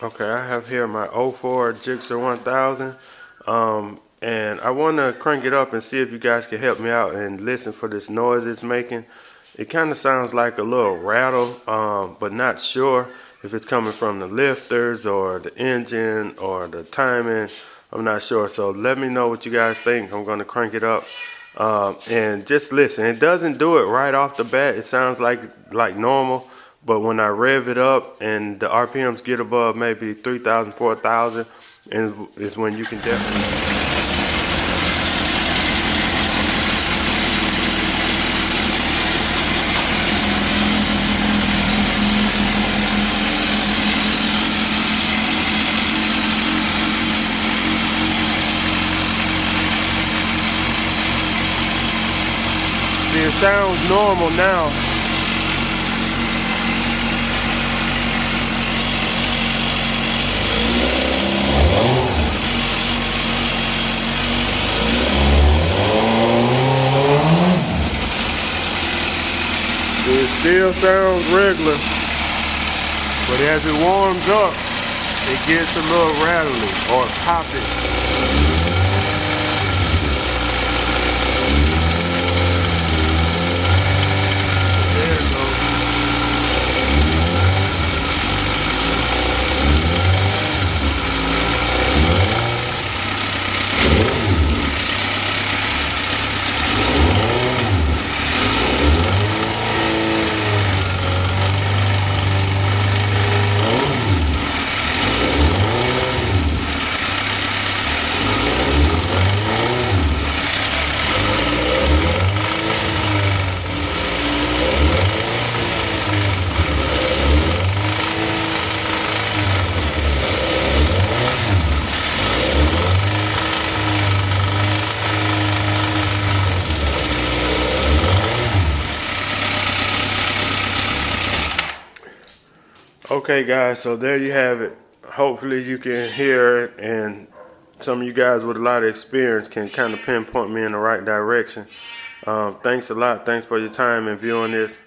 Okay, I have here my '04 GSXR 1000, and I want to crank it up and see if you guys can help me out and listen for this noise it's making. It kind of sounds like a little rattle, but not sure if it's coming from the lifters or the engine or the timing. I'm not sure, so let me know what you guys think. I'm going to crank it up and just listen. It doesn't do it right off the bat. It sounds like normal. But when I rev it up and the RPMs get above maybe 3,000, 4,000, and is when you can definitely. See, it sounds normal now. It still sounds regular, but as it warms up, it gets a little rattly or popping. There it goes. Okay guys, so there you have it. Hopefully you can hear it, and some of you guys with a lot of experience can kind of pinpoint me in the right direction. Thanks a lot. Thanks for your time and viewing this.